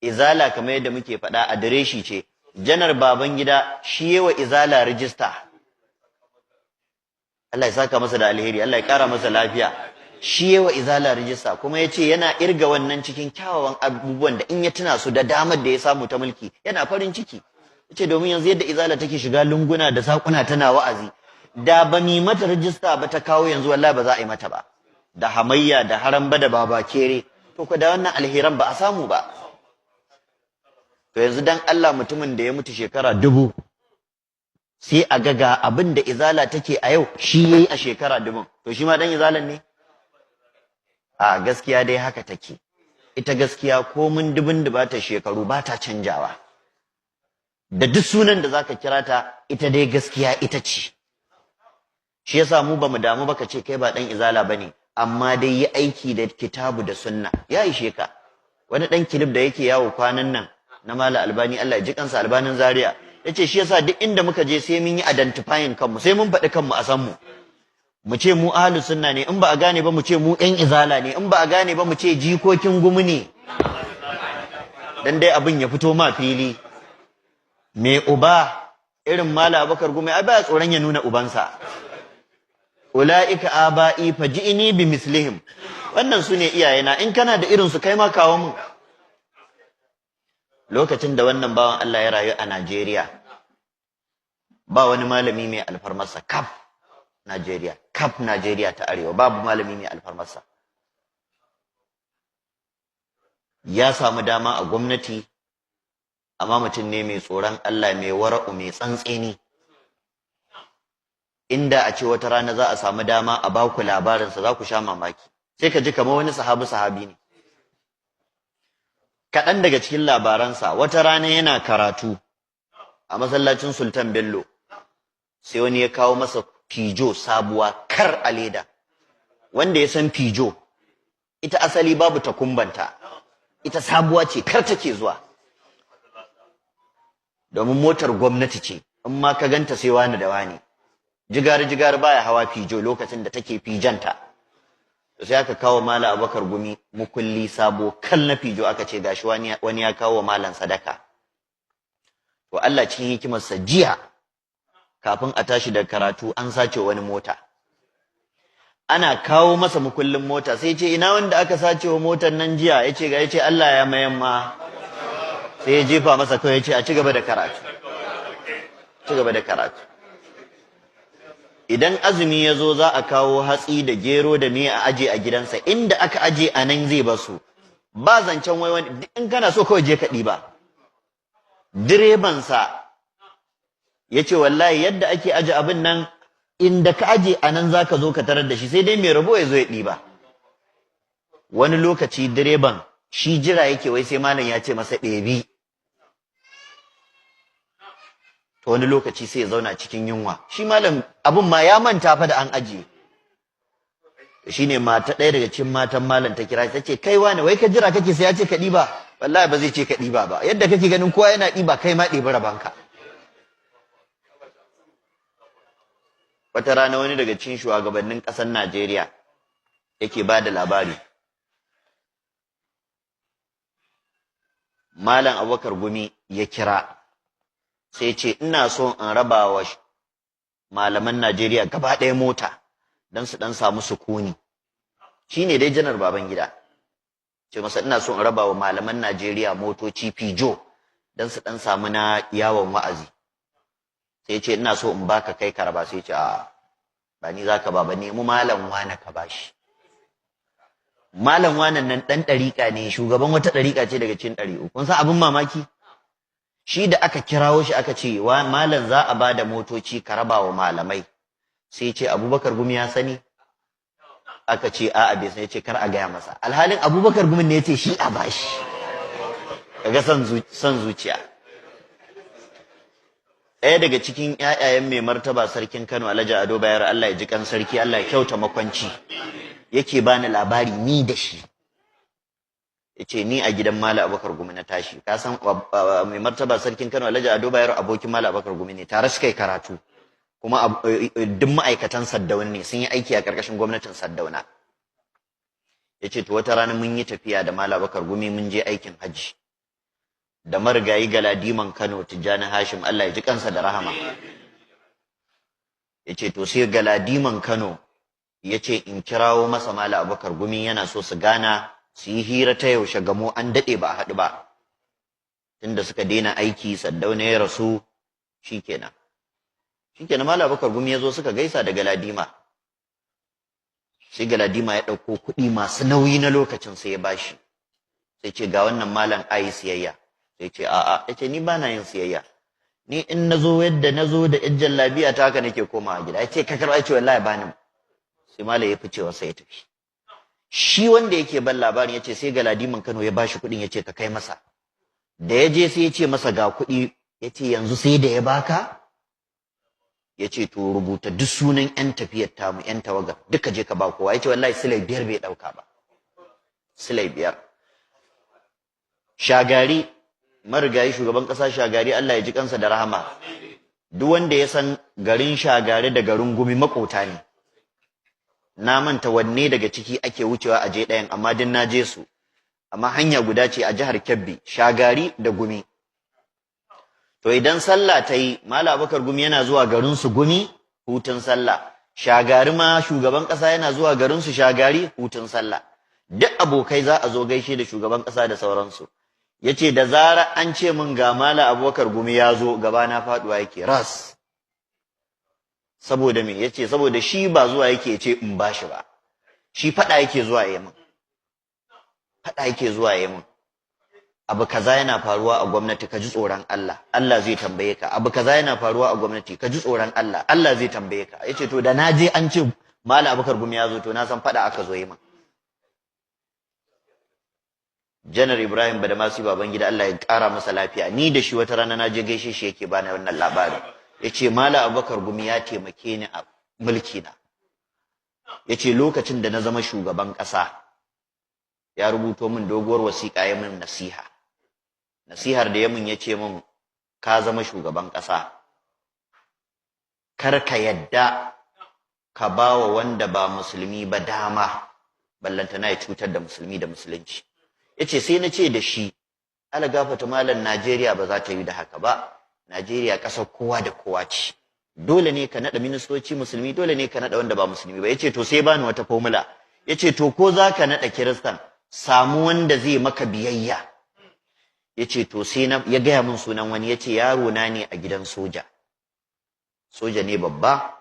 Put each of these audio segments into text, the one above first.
izala kamar yadda muke faɗa adireshi ce, janar Babangida shi yawa izala rijista. Allah ya saka masa da alheri, Allah ya kara masa lafiya. Shi yawa izala rijista kuma ya ce yana irga wannan cikin kyawawan abubuwan da in ya tuna su da damar da ya samu ta mulki yana farin ciki. Ya ce domin yanzu yadda izala take shiga lunguna da sakuna tana wa'azi, da ba mi mata rijista ba ta kawo yanzu wallahi ba za a yi mata ba. Da hamayya da haramba da baba kere, to ko da wannan alheran ba a samu ba. To yanzu dan Allah mutumin da ya mutu shekara 1000 sai a ga abin da izala take a yau shi yayi a shekara 1000, to shi ma dan izalan ne? A gaskiya dai haka take. Ita gaskiya ko mun dubin da bata shekaru bata canjawa. Da duk sunan da zaka kira ta ita dai gaskiya ita ce. Shi yasa mu bamu damu ba ka ce kai ba dan izala bane, amma dai yi aiki da kitabu da sunna ya ishe ka. Wani dan kilif da yake yawo kwanan nan na Mala Albani, Allah ya ji kansa, Albanin Zaria, yace shi yasa duk inda muka je sai mun yi identifying kanmu, sai mun faɗi kanmu a san mu. Mu ce mu ahlus sunna ne, in ba a gane ba mu ce mu ɗan izala ne, in ba a gane ba mu ce jikokin gumi ne. Dan dai abin ya fito ma fili. Me uba irin Mala Abubakar Gumi ai ba tsoron ya nuna ubansa. Ulaika aba'i faji'ini bi mislihim. Wannan sune iyayena, in kana da irin su kai ma kawo mu. Lokacin da wannan bawan Allah ya rayu a Najeriya, ba wani malami mai alfarmarsa kaf Najeriya ta Arewa, babu malami mai alfarmarsa. Ya samu dama a gwamnati, amma mutum ne mai tsoron Allah, mai wara'u, mai tsantseni. Inda a ce wata rana za a samu dama a baku labarinsa za ku sha mamaki, sai ka ji kamar wani sahabi ne. Kaɗan daga cikin labaransa, wata rana yana karatu a masallacin Sultan Bello, sai wani ya kawo masa fijo sabuwa kar a leda. Wanda ya san fijo, ita asali babu takumbanta, ita sabuwa ce kar take zuwa. Domin motar gwamnati ce, in ma ka ganta sai wani da wani. Jigar baya hawa fijo lokacin da take fijanta. Sai aka kawo Malam Abubakar Gumi mukulli sabo kal na fijo, aka ce gashi wani ya kawo malam sadaka. To Allah cikin hikimarsa jiya kafin a tashi da karatu an sace wani mota. Ana kawo masa mukullin mota sai ce ina wanda aka sace wa motar nan jiya, yace Allah ya mayan ma. Sai ya jefa masa kawai yace a ci gaba da karatu. Idan azumi ya zo za a kawo hatsi da gero da me a aje a gidansa, inda aka aje a nan zai basu. Ba zancen wai wani, in kana so kawai je ka ɗiba. Direbansa ya ce wallahi yadda ake aje abin nan, inda ka aje a nan za ka zo ka tarar da shi, sai dai mai rabo ya zo ya ɗiba. Wani lokaci direban shi jira yake wai sai malam ya ce masa ɗebi. To wani lokaci sai ya zauna cikin yunwa, shi malam abun ma ya manta fa da an ajiye. Shine mata ɗaya daga cikin matan malam ta kira ta ce kai wani wai ka jira kake sai ya ce ka ɗiba? Wallahi ba zai ce ka ɗiba ba, yadda kake ganin kowa yana ɗiba kai ma ɗebi rabanka. Wata rana wani daga cikin shugabannin ƙasar Najeriya yake ba da labari. Malam Abubakar Gumi ya kira sai ce ina so in raba wa malaman Najeriya gaba ɗaya mota don su ɗan samu sukuni. Shi ne dai janar Babangida. Ce masa ina so in raba wa malaman Najeriya motoci fijo don su ɗan samu na yawon wa'azi. Sai ce ina so in baka kai ka raba, sai ce a ba ni za ka ba nemi malam wane ka bashi. Malam wanan nan ɗan ɗariƙa ne, shugaban wata ɗariƙa ce daga cikin ɗari'u. Kun san abin mamaki? Shi da aka kirawo shi aka ce wa malam za a bada motoci ka raba wa malamai, sai ce Abubakar Gumi ya sani? Aka ce a'a bai sani, ce kar a gaya masa. Alhalin Abubakar Gumi ne yace shi a bashi. Kaga son zuciya. Ɗaya daga cikin ƴaƴayen mai martaba sarkin Kano Alhaji Ado Bayero, Allah ya ji kan sarki, Allah ya kyauta makwanci, yake bani labari ni da shi. Yace ni a gidan Malam Abubakar Gumi na tashi. Ka san mai martaba sarkin Kano Alhaji Ado Bayero abokin Malam Abubakar Gumi ne, tare suka yi karatu. Kuma duk ma'aikatan Saddauna ne, sun yi aiki a ƙarƙashin gwamnatin Saddauna. Yace to wata rana mun yi tafiya da Malam Abubakar Gumi mun je aikin haji. da marigayi Galadiman Kano Tijjani Hashim Allah ya ji kansa da rahama. Yace to sai Galadiman Kano yace in kirawo masa Malam Abubakar Gumi yana so su gana su yi hira ta yaushe gamo an dade ba a haɗu ba. Tunda suka daina aiki Saddauna ya rasu shikenan Malam Abubakar Gumi ya zo suka gaisa da Galadima. Sai Galadima ya ɗauko kuɗi masu nauyi na lokacin sai ya bashi. Sai ce ga wannan malam ayi siyayya. Sai ce a'a, yace ni bana yin siyayya. Ni in nazo yadda nazo da ƴan jallabiya ta haka nake komawa gida. Yace ka karɓa, yace wallahi bani. Sai malam ya fice wasa ya tafi. Shi wanda yake ban labarin yace sai Galadiman Kano ya bashi kuɗin yace ka kai masa. Da ya je sai ya ce masa ga kuɗi, yace yanzu sai da ya baka? Yace to rubuta duk sunan ƴan tafiyar tamu ƴan tawagar duka je ka ba kowa. Yace wallahi silai 5 bai dauka ba. Silai 5. Shagari marigayi shugaban kasa Shagari Allah ya ji kansa da rahama. Duk wanda ya san garin Shagari da garin Gumi makota ne. Na manta wanne daga ciki ake wucewa a je ɗayan amma din na je su. Amma hanya guda ce a jihar Kebbi, Shagari da Gumi. To idan sallah ta yi, Malam Abubakar Gumi yana zuwa garin su Gumi hutun sallah. Shagari ma shugaban kasa yana zuwa garin su Shagari hutun sallah. Duk abokai za a zo gaishe da shugaban kasa da sauransu. Yace da zara an ce min ga Malam Abubakar Gumi ya zo gaba na faduwa yake ras. Saboda me? Yace saboda shi ba zuwa yake ce in bashi ba. Shi fada yake zuwa yayin min. Fada yake zuwa yayin min. Abu kaza yana faruwa a gwamnati ka ji tsoron Allah, Allah zai tambaye ka. Abu kaza yana faruwa a gwamnati ka ji tsoron Allah, Allah zai tambaye ka. Yace to da naje an ce Malam Abubakar Gumi ya zo to na san fada aka zo yi min. Janar Ibrahim Badamasi Babangida Allah ya ƙara masa lafiya, ni da shi wata rana na je gaishe shi yake bani wannan labari. Yace Malam Abubakar Gumi ya taimake ni a mulki na. Yace lokacin da na zama shugaban ƙasa ya rubuto min doguwar wasiƙa ya min nasiha. Nasihar da ya min yace min ka zama shugaban ƙasa. Kar ka yadda ka bawa wanda ba musulmi ba dama ballantana ya cutar da musulmi da musulunci. Yace sai na ce da shi ala gafata malam Najeriya ba za ta yi da haka ba. Najeriya ƙasar kowa da kowa ce. Dole ne ka nada ministoci musulmi, dole ne ka nada wanda ba musulmi ba. Yace to sai bani wata formula. Yace to ko za ka nada Kiristan samu wanda zai maka biyayya. Yace to sai ya gaya min sunan wani, yace yaro na ne a gidan soja. Soja ne babba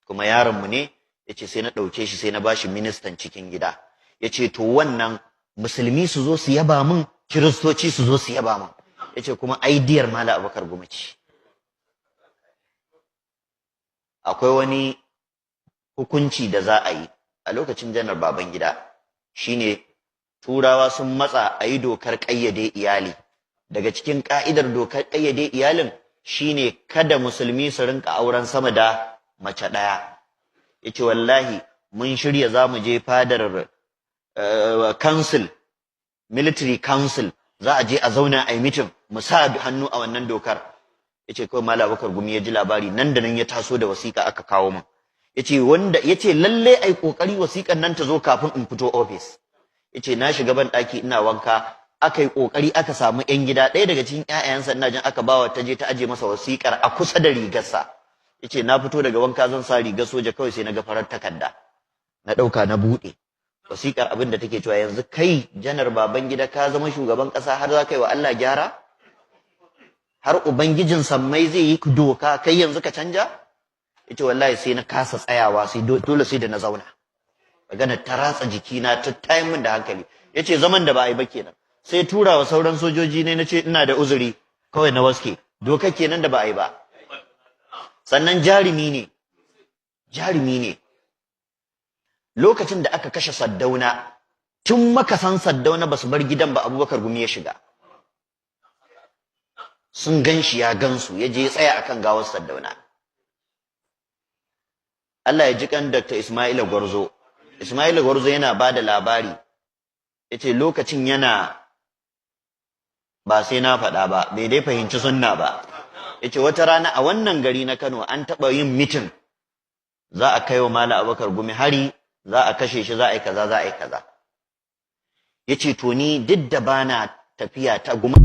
kuma yaron mu ne. Yace sai na dauke shi sai na bashi ministan cikin gida. Yace to wannan musulmi su zo su yaba min, kiristoci su zo su yaba min. Yace kuma aidiyar Malam Abubakar Gumi ce. Akwai wani hukunci da za a yi a lokacin Janar Babangida, shine Turawa sun matsa a yi dokar ƙayyade iyali. Daga cikin ƙa'idar dokar ƙayyade iyalin shine kada musulmi su rinka auren sama da mace ɗaya. Yace wallahi mun shirya za mu je fadar council, military council, za a je a zauna a yi meeting mu sa hannu a wannan dokar. Yace kawai Malam Abubakar Gumi ya ji labari nan da nan ya taso da wasiƙa aka kawo min. Yace lalle ai kokari wasiƙan nan ta zo kafin in fito office. Yace na shiga ban daki ina wanka, aka yi kokari aka samu ƴan gida, ɗaya daga cikin ƴaƴayensa ina jin aka bawa ta je ta aje masa wasiƙar a kusa da rigarsa. Yace na fito daga wanka zan sa rigar soja kawai sai na ga farar takarda. Na ɗauka na buɗe. Wasiƙar abin da take cewa yanzu kai Janar Babangida ka zama shugaban ƙasa har za ka yi wa Allah gyara? Har Ubangijin sammai zai yi doka kai yanzu ka canja? Yace wallahi sai na kasa tsayawa, sai dole sai da na zauna. Magana ta ratsa jikina ta tayin min da hankali. Yace zaman da ba a yi ba kenan. Sai tura wa sauran sojoji ne nace ina da uzuri kawai na waske. Doka kenan da ba a yi ba. Sannan jarumi ne. Lokacin da aka kashe Saddauna, tun makasan Saddauna basu bar gidan ba Abubakar Gumi ya shiga. Sun ganshi ya gansu, ya je ya tsaya akan gawar Saddauna. Allah ya ji kan Dr. Ismaila Gwarzo. Ismaila Gwarzo yana bada labari. Yace lokacin yana ba sai na faɗa ba, bai dai fahimci sunna ba. Yace wata rana a wannan gari na Kano an taɓa yin mitin. Za a kai wa Malam Abubakar Gumi hari, za a kashe shi, za a yi kaza, za a yi kaza. Yace to ni duk da bana tafiya ta guma